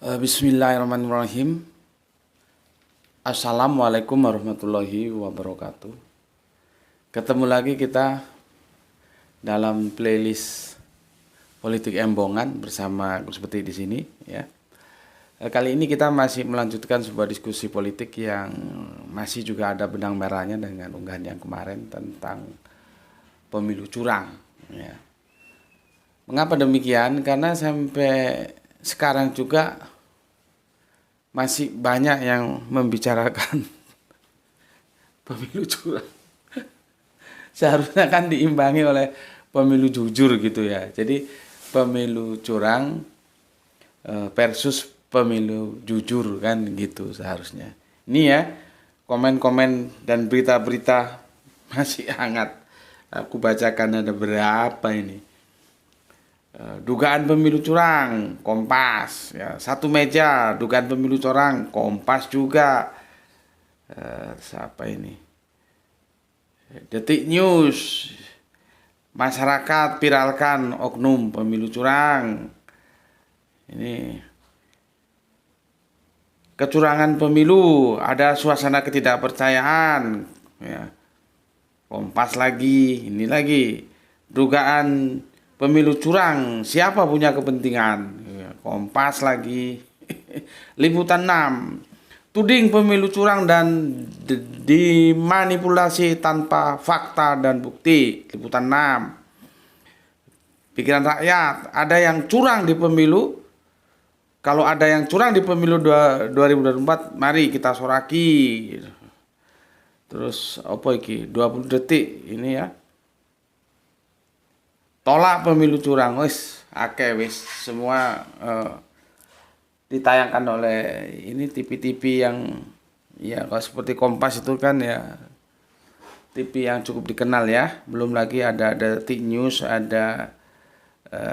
Bismillahirrahmanirrahim. Assalamualaikum warahmatullahi wabarakatuh. Ketemu lagi kita dalam playlist Politik Embongan bersama Gus Peti di sini ya. Kali ini kita masih melanjutkan sebuah diskusi politik yang masih juga ada benang merahnya dengan unggahan yang kemarin tentang pemilu curang ya. Mengapa demikian? Karena sampai sekarang juga masih banyak yang membicarakan pemilu curang. Seharusnya kan diimbangi oleh pemilu jujur gitu ya. Jadi pemilu curang versus pemilu jujur kan gitu seharusnya. Ini ya komen-komen dan berita-berita masih hangat. Aku bacakan ada berapa ini. Dugaan pemilu curang, Kompas ya, satu meja dugaan pemilu curang, Kompas juga. Siapa ini? Detik News, masyarakat viralkan oknum pemilu curang. Ini kecurangan pemilu, ada suasana ketidakpercayaan ya. Kompas lagi, ini lagi dugaan pemilu curang, siapa punya kepentingan? Kompas lagi. Liputan 6. Tuding pemilu curang dan dimanipulasi tanpa fakta dan bukti. Liputan 6. Pikiran rakyat, ada yang curang di pemilu. Kalau ada yang curang di pemilu 2024, mari kita soraki. Terus apa iki? 20 detik ini ya. Tolak pemilu curang, wis semua ditayangkan oleh ini TV-TV yang ya kalau seperti Kompas itu kan ya TV yang cukup dikenal ya. Belum lagi ada Detik News, ada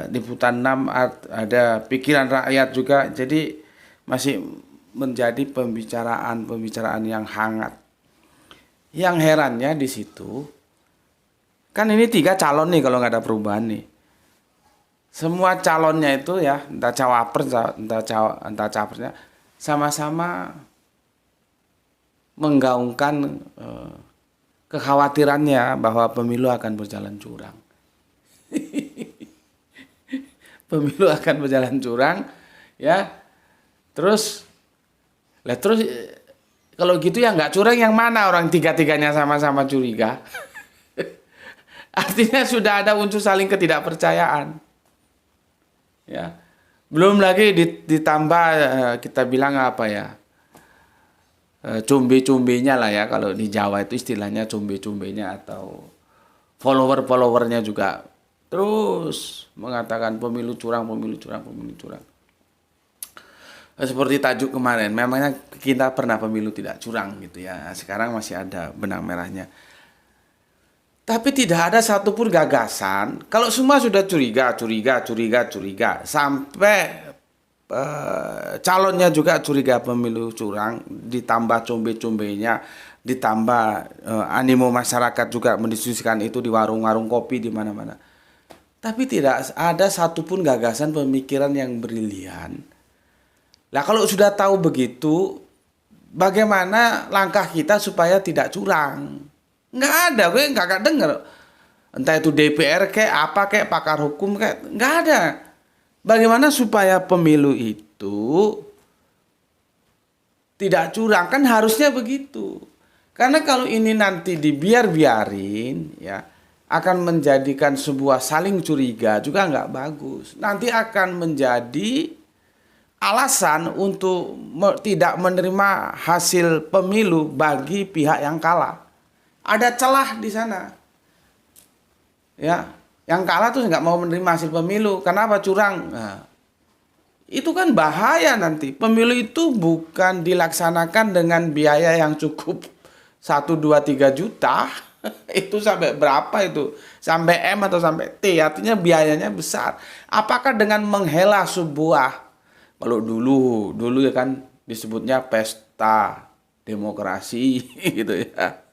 Liputan 6, ada Pikiran Rakyat juga. Jadi masih menjadi pembicaraan yang hangat. Yang herannya di situ kan ini 3 calon nih kalau nggak ada perubahan nih. Semua calonnya itu ya, entah cawapres, entah capresnya, sama-sama menggaungkan kekhawatirannya bahwa pemilu akan berjalan curang. Pemilu akan berjalan curang, ya. Terus kalau gitu ya nggak curang yang mana, orang tiga-tiganya sama-sama curiga. Artinya sudah ada unsur saling ketidakpercayaan. Ya. Belum lagi ditambah kita bilang apa ya? Cumbe-cumbenya lah ya, kalau di Jawa itu istilahnya cumbe-cumbenya atau follower-followernya juga terus mengatakan pemilu curang, pemilu curang, pemilu curang. Seperti tajuk kemarin, memangnya kita pernah pemilu tidak curang gitu ya. Sekarang masih ada benang merahnya. Tapi tidak ada satupun gagasan. Kalau semua sudah curiga, sampai calonnya juga curiga pemilu curang, ditambah combe-combenya, ditambah animo masyarakat juga mendiskusikan itu di warung-warung kopi di mana-mana. Tapi tidak ada satupun gagasan pemikiran yang brilian. Lah kalau sudah tahu begitu, bagaimana langkah kita supaya tidak curang? Nggak ada, gue nggak denger. Entah itu DPR kayak apa kayak pakar hukum kayak nggak ada. Bagaimana supaya pemilu itu tidak curang? Kan harusnya begitu. Karena kalau ini nanti dibiarin ya akan menjadikan sebuah saling curiga juga nggak bagus. Nanti akan menjadi alasan untuk tidak menerima hasil pemilu bagi pihak yang kalah. Ada celah di sana. Ya, yang kalah tuh nggak mau menerima hasil pemilu. Kenapa curang? Nah, itu kan bahaya nanti. Pemilu itu bukan dilaksanakan dengan biaya yang cukup 1, 2, 3 juta. Itu sampai berapa itu? Sampai M atau sampai T. Artinya biayanya besar. Apakah dengan menghela sebuah, kalau dulu ya kan disebutnya pesta demokrasi gitu ya.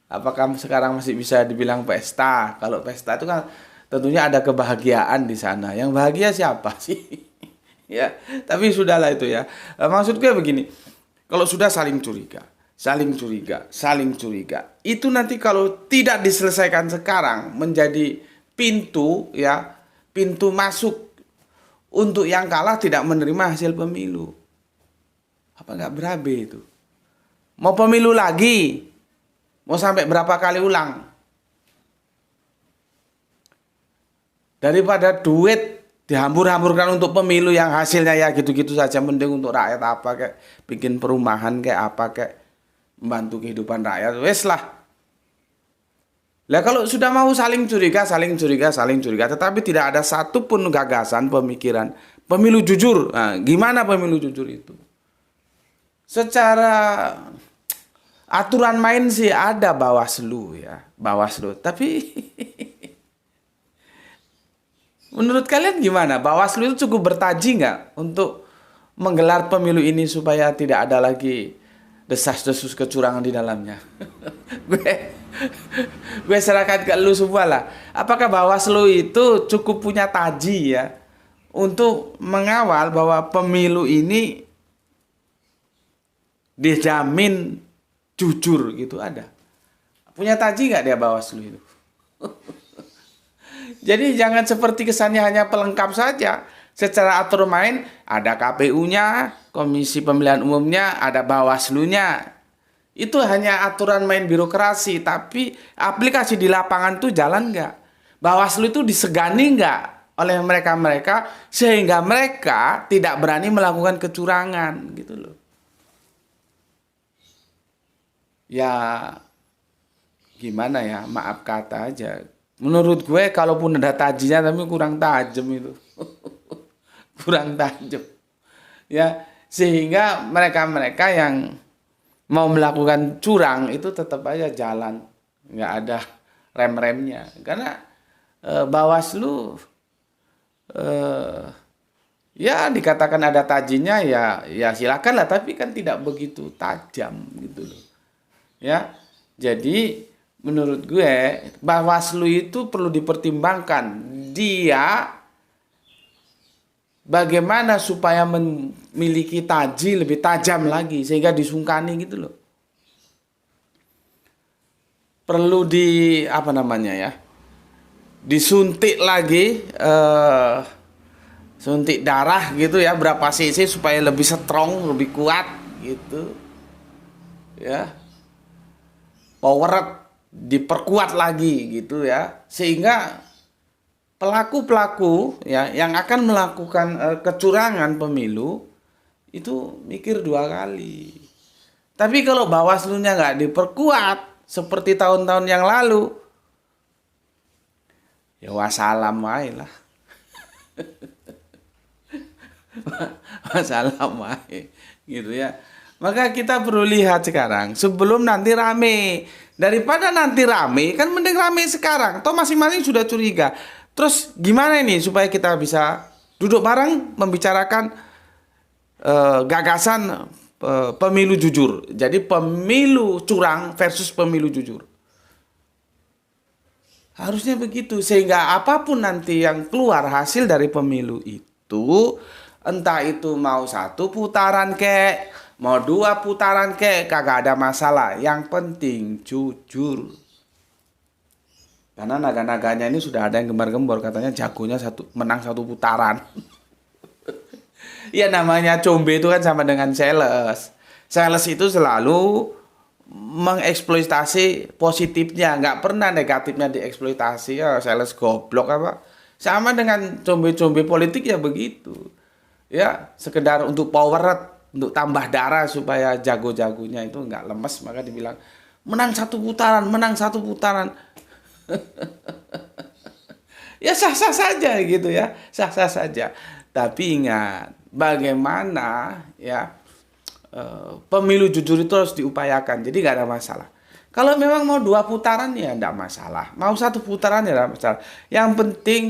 Apakah sekarang masih bisa dibilang pesta? Kalau pesta itu kan tentunya ada kebahagiaan di sana. Yang bahagia siapa sih? Ya, tapi sudahlah itu ya. Maksud gue begini, kalau sudah saling curiga, saling curiga, itu nanti kalau tidak diselesaikan sekarang menjadi pintu ya, pintu masuk untuk yang kalah tidak menerima hasil pemilu. Apa nggak berabe itu? Mau pemilu lagi? Mau sampai berapa kali ulang? Daripada duit dihambur-hamburkan untuk pemilu yang hasilnya ya gitu-gitu saja, mending untuk rakyat apa kayak bikin perumahan kayak apa kayak membantu kehidupan rakyat. Wes lah. Lah kalau sudah mau saling curiga, tetapi tidak ada satupun gagasan, pemikiran pemilu jujur. Nah, gimana pemilu jujur itu? Secara aturan main sih ada Bawaslu ya, Bawaslu. Tapi menurut kalian gimana? Bawaslu itu cukup bertaji nggak untuk menggelar pemilu ini supaya tidak ada lagi desas-desus kecurangan di dalamnya? gue serahkan ke lu semua lah. Apakah Bawaslu itu cukup punya taji ya untuk mengawal bahwa pemilu ini dijamin jujur gitu, ada? Punya taji nggak dia Bawaslu itu? Jadi jangan seperti kesannya hanya pelengkap saja. Secara aturan main ada KPU-nya, Komisi Pemilihan Umumnya, ada Bawaslu-nya. Itu hanya aturan main birokrasi, tapi aplikasi di lapangan tuh jalan nggak? Bawaslu itu disegani nggak oleh mereka-mereka sehingga mereka tidak berani melakukan kecurangan gitu loh. Ya gimana ya, maaf kata aja. Menurut gue kalaupun ada tajinya tapi kurang tajam itu. Kurang tajam. Ya, sehingga mereka-mereka yang mau melakukan curang itu tetap aja jalan. Nggak ada rem-remnya. Karena Bawaslu ya dikatakan ada tajinya ya silakan lah, tapi kan tidak begitu tajam gitu loh. Ya, jadi menurut gue Bawaslu itu perlu dipertimbangkan dia bagaimana supaya memiliki taji lebih tajam lagi sehingga disungkani gitu loh. Perlu apa namanya ya, disuntik lagi, suntik darah gitu ya, berapa cc supaya lebih strong, lebih kuat gitu ya. Power diperkuat lagi gitu ya, sehingga pelaku-pelaku ya yang akan melakukan kecurangan pemilu itu mikir dua kali. Tapi kalau Bawaslu-nya nggak diperkuat seperti tahun-tahun yang lalu, ya wassalam aja lah. Wassalam aja gitu ya. Maka kita perlu lihat sekarang sebelum nanti rame. Daripada nanti rame, kan mending rame sekarang. Toh masing-masing sudah curiga. Terus gimana ini supaya kita bisa duduk bareng membicarakan gagasan pemilu jujur. Jadi pemilu curang versus pemilu jujur. Harusnya begitu, sehingga apapun nanti yang keluar hasil dari pemilu itu, entah itu mau 1 putaran kek, mau 2 putaran kek, kagak ada masalah. Yang penting jujur. Karena naga-naganya ini sudah ada yang gembar-gembor, katanya jagonya menang 1 putaran. Ya namanya combe itu kan sama dengan sales. Sales itu selalu mengeksploitasi positifnya, nggak pernah negatifnya dieksploitasi. Ya sales goblok apa. Sama dengan combe-combe politik ya begitu. Ya sekedar untuk power, untuk tambah darah supaya jago-jagonya itu nggak lemes, maka dibilang menang 1 putaran, menang 1 putaran. Ya sah-sah saja gitu ya, sah-sah saja. Tapi ingat bagaimana ya pemilu jujur itu harus diupayakan. Jadi nggak ada masalah. Kalau memang mau 2 putaran ya nggak masalah, mau 1 putaran ya nggak masalah. Yang penting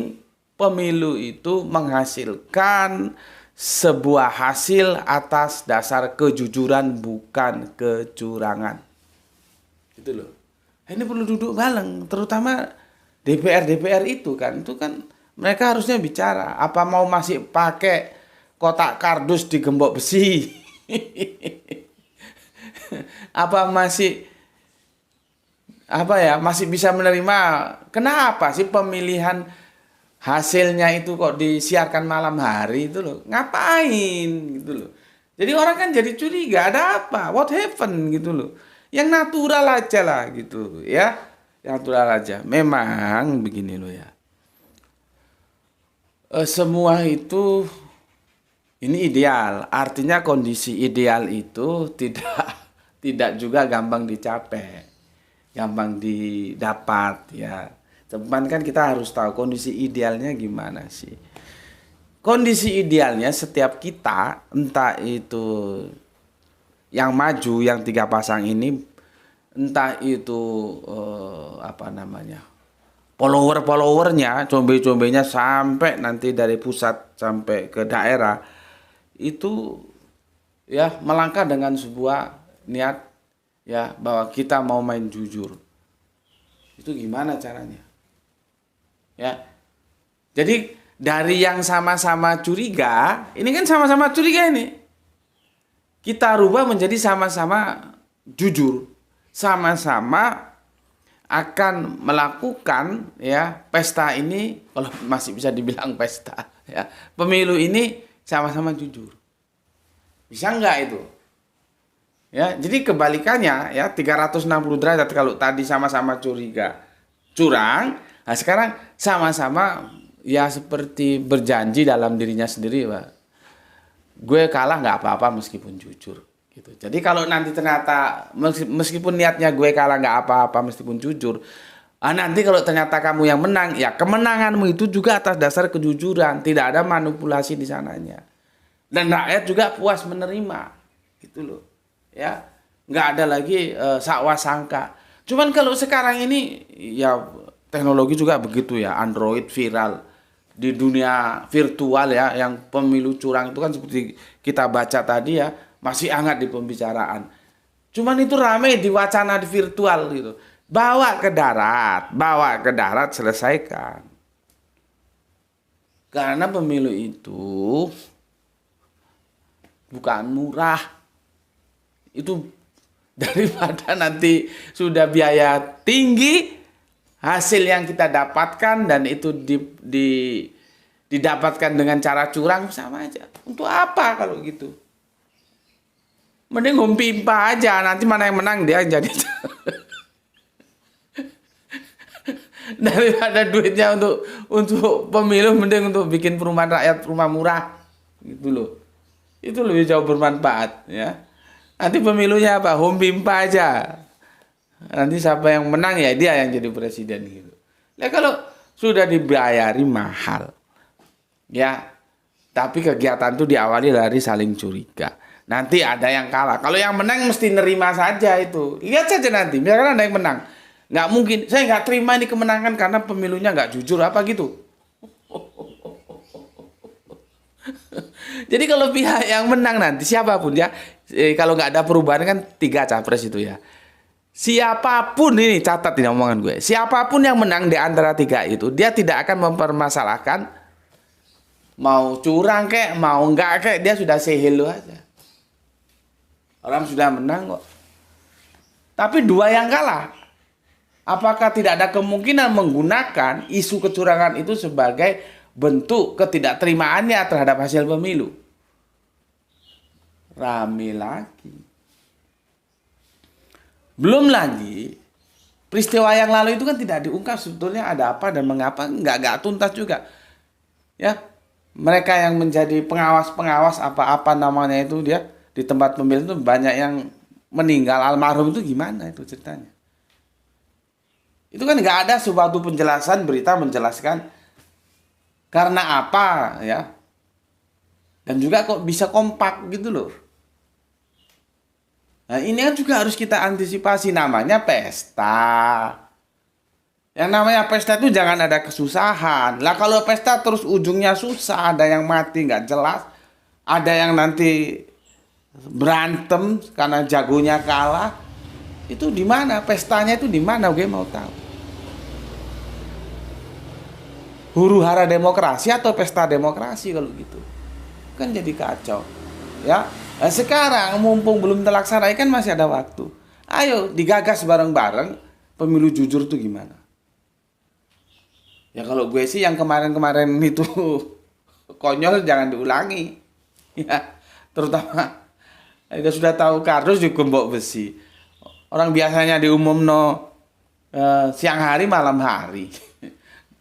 pemilu itu menghasilkan sebuah hasil atas dasar kejujuran, bukan kecurangan. Gitu loh. Ini perlu duduk bareng, terutama DPR itu kan mereka harusnya bicara. Apa mau masih pakai kotak kardus digembok besi? Apa masih bisa menerima? Kenapa sih pemilihan hasilnya itu kok disiarkan malam hari itu loh? Ngapain gitu loh? Jadi orang kan jadi curiga, ada apa? What happened gitu loh? Yang natural aja lah gitu ya. Yang natural aja. Memang begini loh ya. Semua itu ini ideal. Artinya kondisi ideal itu tidak juga gampang dicapai, gampang didapat ya. Cuman kan kita harus tahu kondisi idealnya gimana sih. Kondisi idealnya setiap kita, entah itu yang maju, yang 3 pasang ini, entah itu followernya, combe-combenya sampai nanti dari pusat sampai ke daerah, itu ya melangkah dengan sebuah niat ya bahwa kita mau main jujur. Itu gimana caranya? Ya. Jadi dari yang sama-sama curiga, ini kan sama-sama curiga ini. Kita rubah menjadi sama-sama jujur. Sama-sama akan melakukan ya pesta ini, kalau masih bisa dibilang pesta ya. Pemilu ini sama-sama jujur. Bisa enggak itu? Ya, jadi kebalikannya ya 360 derajat. Kalau tadi sama-sama curiga curang, nah sekarang sama-sama ya seperti berjanji dalam dirinya sendiri, Pak. Gue kalah nggak apa-apa meskipun jujur gitu. Jadi kalau nanti ternyata meskipun niatnya gue kalah nggak apa-apa meskipun jujur, nanti kalau ternyata kamu yang menang, ya kemenanganmu itu juga atas dasar kejujuran, tidak ada manipulasi di sananya. Dan rakyat juga puas menerima, gitu loh. Ya, nggak ada lagi sakwa sangka. Cuman kalau sekarang ini ya teknologi juga begitu ya, Android viral di dunia virtual ya, yang pemilu curang itu kan seperti kita baca tadi ya, masih hangat di pembicaraan. Cuman itu ramai di wacana di virtual gitu. Bawa ke darat, selesaikan. Karena pemilu itu bukan murah. Itu daripada nanti sudah biaya tinggi, hasil yang kita dapatkan dan itu didapatkan dengan cara curang, sama aja. Untuk apa kalau gitu? Mending ngumpimpa aja, nanti mana yang menang dia jadi. Daripada duitnya untuk pemilu, mending untuk bikin perumahan rakyat, rumah murah gitu loh. Itu lebih jauh bermanfaat ya. Nanti pemilunya apa? Ngumpimpa aja. Nanti siapa yang menang ya dia yang jadi presiden gitu. Nah kalau sudah dibayari mahal ya, tapi kegiatan itu diawali dari saling curiga. Nanti ada yang kalah. Kalau yang menang mesti nerima saja itu. Lihat saja nanti, misalkan ada yang menang. Nggak mungkin, saya nggak terima ini kemenangan karena pemilunya nggak jujur, apa gitu. Jadi kalau pihak yang menang nanti, siapapun ya, kalau nggak ada perubahan kan 3 capres itu ya. Siapapun, ini catat ini omongan gue, siapapun yang menang di antara 3 itu, dia tidak akan mempermasalahkan mau curang kek, mau enggak kek, dia sudah say hello aja. Orang sudah menang kok. Tapi 2 yang kalah, apakah tidak ada kemungkinan menggunakan isu kecurangan itu sebagai bentuk ketidakterimaannya terhadap hasil pemilu? Rame lagi. Belum lagi peristiwa yang lalu itu kan tidak diungkap sebetulnya ada apa dan mengapa, nggak tuntas juga. Ya, mereka yang menjadi pengawas apa namanya itu, dia di tempat pemilu itu banyak yang meninggal almarhum, itu gimana itu ceritanya? Itu kan nggak ada suatu penjelasan, berita menjelaskan karena apa ya. Dan juga kok bisa kompak gitu loh. Nah ini kan juga harus kita antisipasi, namanya pesta. Yang namanya pesta itu jangan ada kesusahan. Lah kalau pesta terus ujungnya susah, ada yang mati nggak jelas, ada yang nanti berantem karena jagonya kalah, itu di mana pestanya, itu di mana? Gue mau tahu. Huru hara demokrasi atau pesta demokrasi kalau gitu? Kan jadi kacau. Ya. Nah, sekarang mumpung belum terlaksana kan masih ada waktu. Ayo digagas bareng-bareng pemilu jujur tuh gimana? Ya kalau gue sih yang kemarin-kemarin itu konyol jangan diulangi. Ya, terutama kita sudah tahu kardus digembok besi. Orang biasanya diumumno siang hari malam hari.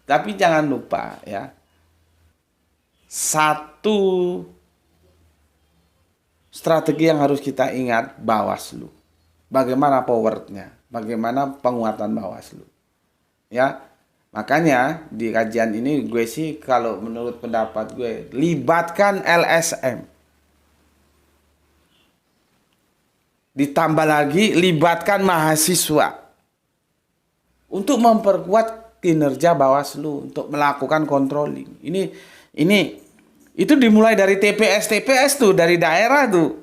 Tapi jangan lupa ya. Satu strategi yang harus kita ingat, Bawaslu. Bagaimana powernya? Bagaimana penguatan Bawaslu? Ya. Makanya di kajian ini gue sih kalau menurut pendapat gue libatkan LSM. Ditambah lagi libatkan mahasiswa untuk memperkuat kinerja Bawaslu untuk melakukan controlling. Ini itu dimulai dari TPS tuh, dari daerah tuh.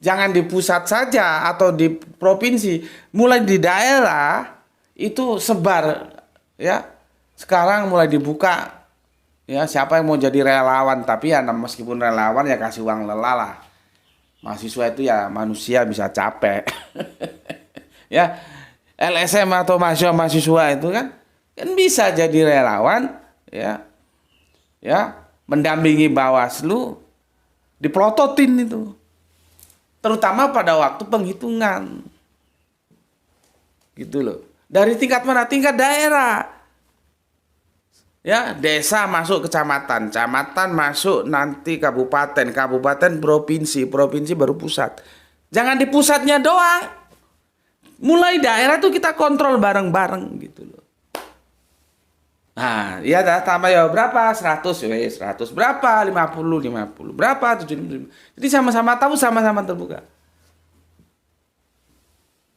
Jangan di pusat saja atau di provinsi, mulai di daerah itu sebar ya. Sekarang mulai dibuka ya, siapa yang mau jadi relawan, tapi ya meskipun relawan ya kasih uang lelah lah. Mahasiswa itu ya manusia bisa capek. Ya, LSM atau mahasiswa itu kan bisa jadi relawan ya. Ya, mendampingi Bawaslu dipelototin itu. Terutama pada waktu penghitungan. Gitu loh. Dari tingkat mana? Tingkat daerah. Ya, desa masuk kecamatan, kecamatan masuk nanti kabupaten, kabupaten provinsi, provinsi baru pusat. Jangan di pusatnya doang. Mulai daerah tuh kita kontrol bareng-bareng gitu loh. Nah, ya tambah ya berapa? 100, 100 berapa? 50 berapa? 70. Jadi sama-sama tahu, sama-sama terbuka.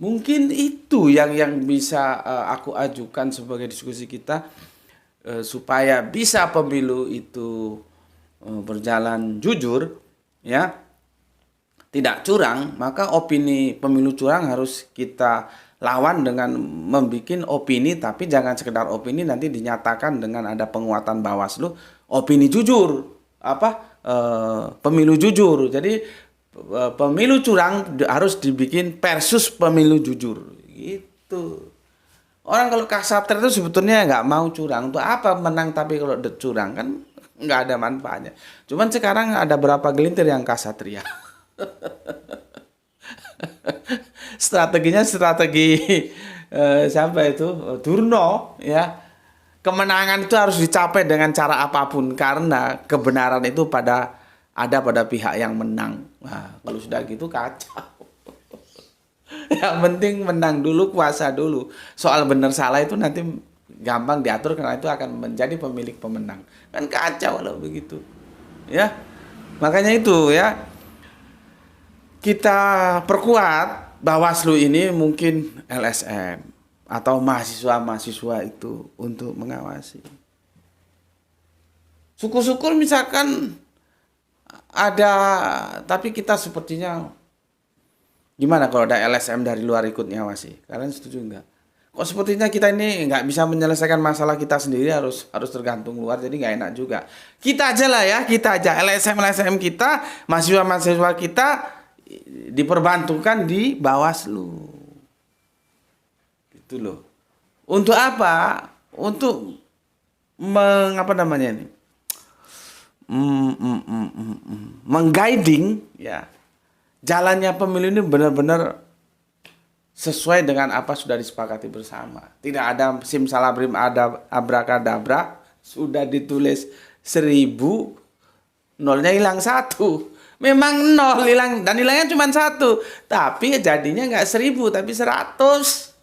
Mungkin itu yang bisa aku ajukan sebagai diskusi kita. Supaya bisa pemilu itu berjalan jujur ya, tidak curang, maka opini pemilu curang harus kita lawan dengan membuat opini, tapi jangan sekedar opini nanti dinyatakan dengan ada penguatan Bawaslu, opini jujur pemilu jujur. Jadi pemilu curang harus dibikin versus pemilu jujur gitu. Orang kalau kasatria itu sebetulnya nggak mau curang. Untuk apa menang tapi kalau curang kan nggak ada manfaatnya. Cuman sekarang ada berapa gelintir yang kasatria. Strateginya strategi siapa itu? Durno ya. Kemenangan itu harus dicapai dengan cara apapun karena kebenaran itu ada pada pihak yang menang. Nah, kalau sudah gitu kacau. Yang penting menang dulu, kuasa dulu. Soal benar salah itu nanti gampang diatur karena itu akan menjadi pemilik pemenang. Kan kacau kalau begitu. Ya. Makanya itu ya. Kita perkuat Bawaslu ini mungkin LSM atau mahasiswa-mahasiswa itu untuk mengawasi. Syukur-syukur misalkan ada, tapi kita sepertinya gimana kalau ada LSM dari luar ikut ngawasi? Kalian setuju nggak? Kok sepertinya kita ini nggak bisa menyelesaikan masalah kita sendiri, harus tergantung luar, jadi nggak enak juga. Kita aja lah ya, kita aja LSM kita, mahasiswa kita diperbantukan di Bawaslu. Gitu loh. Untuk apa? Untuk mengguiding ya. Jalannya pemilu ini benar-benar sesuai dengan apa sudah disepakati bersama. Tidak ada simsalabim, ada abrakadabra, sudah ditulis 1000, nolnya hilang 1. Memang 0 hilang dan hilangnya cuma 1, tapi jadinya nggak 1000 tapi 100.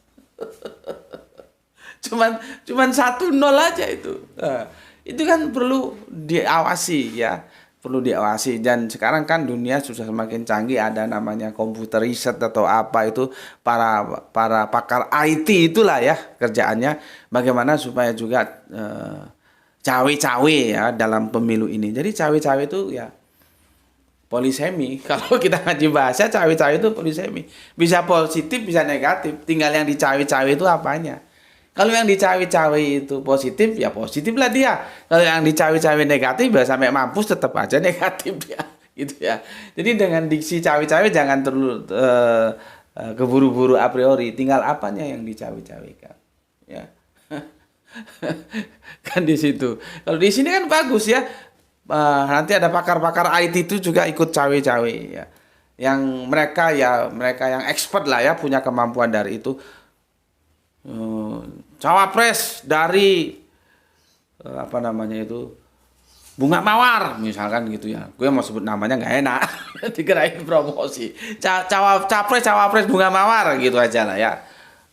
cuman 1 0 aja itu. Nah, itu kan perlu diawasi ya. Perlu diawasi, dan sekarang kan dunia sudah semakin canggih, ada namanya komputer riset atau apa itu, para pakar IT itulah ya kerjaannya bagaimana supaya juga cawe-cawe ya dalam pemilu ini. Jadi cawe-cawe itu ya polisemi. Kalau kita ngaji bahasa, cawe-cawe itu polisemi. Bisa positif, bisa negatif. Tinggal yang dicawe-cawe itu apanya. Kalau yang dicawe-cawe itu positif, ya positif lah dia. Kalau yang dicawe-cawe negatif, ya sampai mampus tetap aja negatif dia. Gitu ya. Jadi dengan diksi cawe-cawe jangan terlalu keburu-buru a priori. Tinggal apanya yang dicawe-cawekan. Ya. Kan di situ. Kalau di sini kan bagus ya. Nanti ada pakar-pakar IT itu juga ikut cawe-cawe ya. Yang mereka yang expert lah ya, punya kemampuan dari itu. Cawapres dari apa namanya itu, Bunga Mawar misalkan gitu ya. Gue mau sebut namanya nggak enak. Dikirain promosi. Cawapres Bunga Mawar gitu aja lah ya.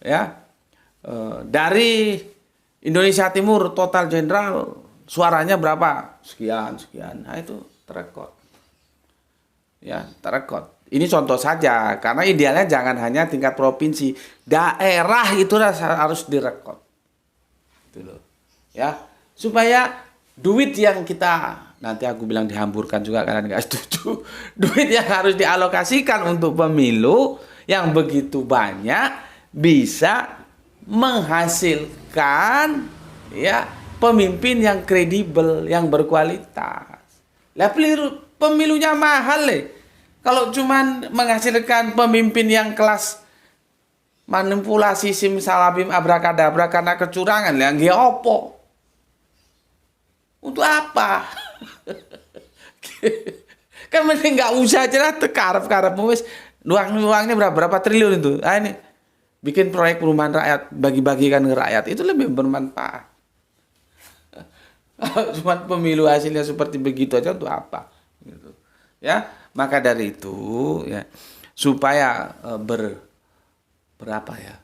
Ya. Dari Indonesia Timur total jenderal suaranya berapa? Sekian sekian. Nah itu terekod. Ya, terekod. Ini contoh saja, karena idealnya jangan hanya tingkat provinsi, daerah itu harus direkod. Gitu loh. Ya, supaya duit yang kita, nanti aku bilang dihamburkan juga kalian nggak setuju. Duit yang harus dialokasikan untuk pemilu yang begitu banyak bisa menghasilkan ya pemimpin yang kredibel, yang berkualitas. Lah pemilunya mahal Kalau cuman menghasilkan pemimpin yang kelas manipulasi simsalabim abrakadabra karena kecurangan, yang dia opo? Untuk apa? Kan mending nggak usah aja lah, karep-karep wis uangnya berapa triliun itu. Ini bikin proyek perumahan rakyat, bagi-bagikan ke rakyat, itu lebih bermanfaat. Cuman pemilu hasilnya seperti begitu aja untuk apa? Gitu. Ya, maka dari itu ya supaya berapa ya?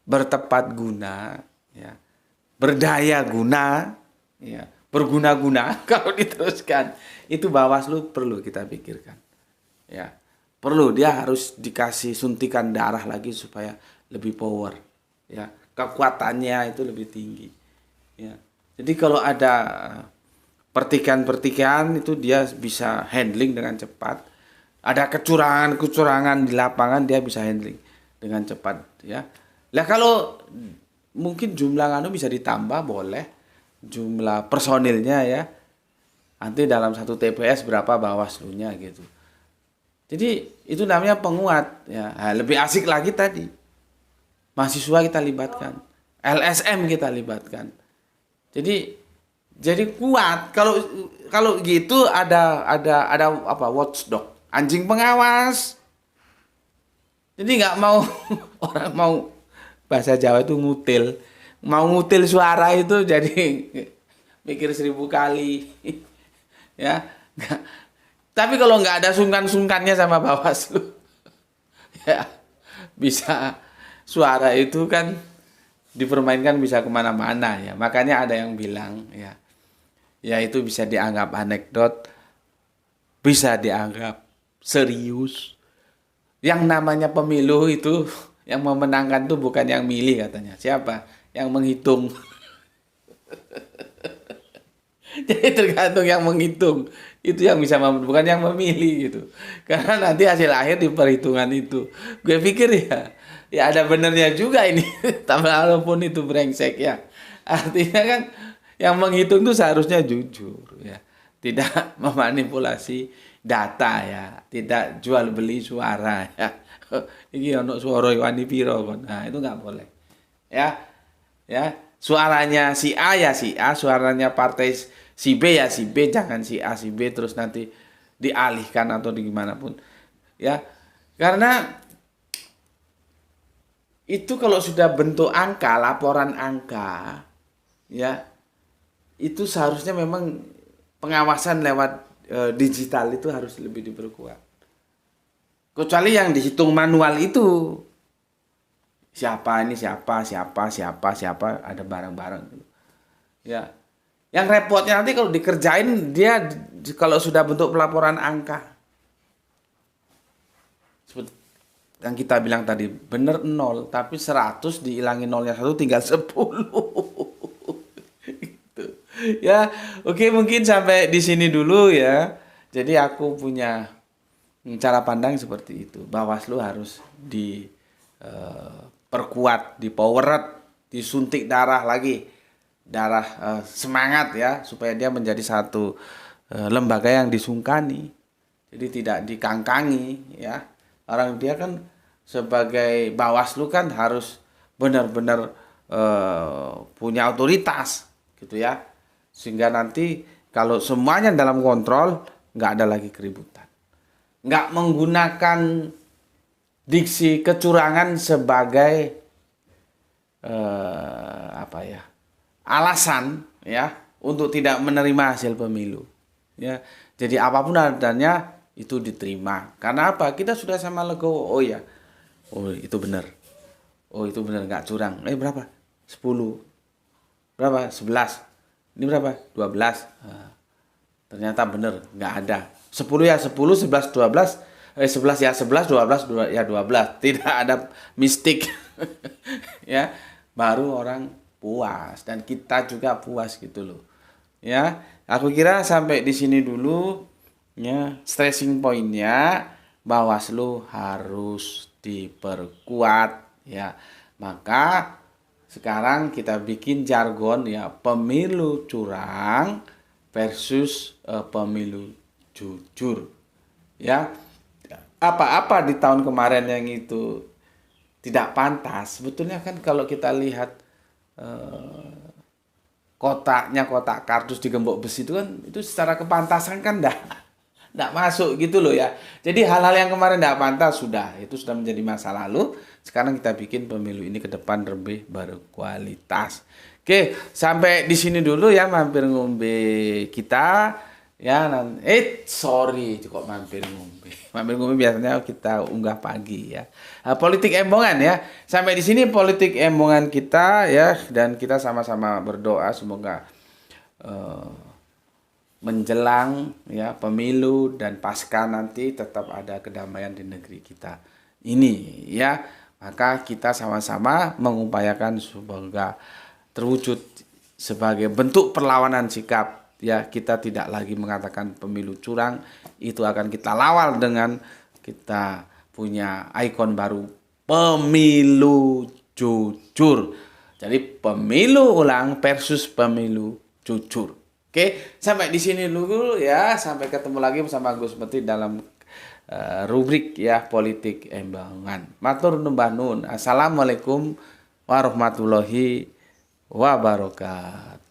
Bertepat guna ya. Berdaya guna ya, berguna-guna kalau diteruskan. Itu Bawaslu perlu kita pikirkan. Ya. Perlu, dia harus dikasih suntikan darah lagi supaya lebih power ya. Kekuatannya itu lebih tinggi. Ya. Jadi kalau ada pertikaian-pertikaian itu dia bisa handling dengan cepat. Ada kecurangan-kecurangan di lapangan dia bisa handling dengan cepat ya. Lah kalau mungkin jumlah bisa ditambah boleh, jumlah personilnya ya. Nanti dalam satu TPS berapa Bawaslu-nya gitu. Jadi itu namanya penguat ya. Nah, lebih asik lagi tadi. Mahasiswa kita libatkan, LSM kita libatkan. Jadi kuat. Kalau gitu ada apa, watchdog, anjing pengawas. Jadi nggak mau orang mau, bahasa Jawa itu ngutil, mau ngutil suara itu jadi mikir 1000 kali ya. Tapi kalau nggak ada sungkan-sungkannya sama Bawaslu ya bisa suara itu kan dipermainkan bisa kemana-mana ya. Makanya ada yang bilang ya itu bisa dianggap anekdot, bisa dianggap serius. Yang namanya pemilu itu yang memenangkan tuh bukan yang milih katanya. Siapa? Yang menghitung. Jadi tergantung yang menghitung. Itu yang bisa, bukan yang memilih gitu. Karena nanti hasil akhir di perhitungan itu. Gue pikir ya ada benernya juga ini. Walaupun itu brengsek ya. Artinya kan yang menghitung itu seharusnya jujur ya. Tidak memanipulasi data ya. Tidak jual beli suara ya. Iki ono suara wani piro kon. Nah, itu nggak boleh. Ya. Ya, suaranya si A ya si A, suaranya partai si B ya si B, jangan si A si B terus nanti dialihkan atau di gimana pun. Ya. Karena itu kalau sudah bentuk angka, laporan angka, ya itu seharusnya memang pengawasan lewat digital itu harus lebih diperkuat. Kecuali yang dihitung manual itu, siapa ini siapa ada barang-barang. Ya, yang repotnya nanti kalau dikerjain dia kalau sudah bentuk pelaporan angka. Seperti yang kita bilang tadi, bener 0, tapi 100 dihilangi nolnya 1 tinggal 10. Gitu. Ya, oke mungkin sampai di sini dulu ya. Jadi aku punya cara pandang seperti itu. Bawaslu harus diperkuat, dipowered disuntik darah lagi, darah semangat ya, supaya dia menjadi satu lembaga yang disungkani, jadi tidak dikangkangi ya. Orang dia kan sebagai Bawaslu kan harus benar-benar punya otoritas gitu ya, sehingga nanti kalau semuanya dalam kontrol, nggak ada lagi keributan, nggak menggunakan diksi kecurangan sebagai apa ya, alasan ya untuk tidak menerima hasil pemilu ya. Jadi apapun adanya itu diterima. Karena apa? Kita sudah sama legowo. Oh ya, oh itu benar, oh itu benar, nggak curang. Berapa? 10. Berapa? 11. Ini berapa? 12. Ternyata benar, nggak ada. 10 ya 10, 11 12. 11 ya 11, 12 ya 12. Tidak ada mistik. Ya, baru orang puas dan kita juga puas gitu loh. Ya, aku kira sampai di sini dulu ya. Stressing pointnya, Bawaslu harus diperkuat ya. Maka sekarang kita bikin jargon ya, pemilu curang versus pemilu jujur ya. Apa-apa di tahun kemarin yang itu tidak pantas, sebetulnya kan kalau kita lihat kotaknya, kotak kardus digembok besi itu kan, itu secara kepantasan kan enggak masuk gitu loh ya. Jadi hal-hal yang kemarin enggak pantas itu sudah menjadi masa lalu. Sekarang kita bikin pemilu ini ke depan lebih berkualitas. Oke, sampai di sini dulu ya mampir ngombe kita ya. Sorry kok mampir ngombe. Mampir ngombe biasanya kita unggah pagi ya. Politik Embongan ya. Sampai di sini politik Embongan kita ya, dan kita sama-sama berdoa semoga menjelang ya pemilu dan pasca nanti tetap ada kedamaian di negeri kita ini ya. Maka kita sama-sama mengupayakan semoga terwujud sebagai bentuk perlawanan sikap ya. Kita tidak lagi mengatakan pemilu curang, itu akan kita lawan dengan kita punya ikon baru, pemilu jujur. Jadi pemilu ulang versus pemilu jujur. Oke, sampai di sini dulu ya. Sampai ketemu lagi bersama Gus Meti dalam rubrik ya politik Embongan. Matur numbah nun. Assalamualaikum warahmatullahi wabarakatuh.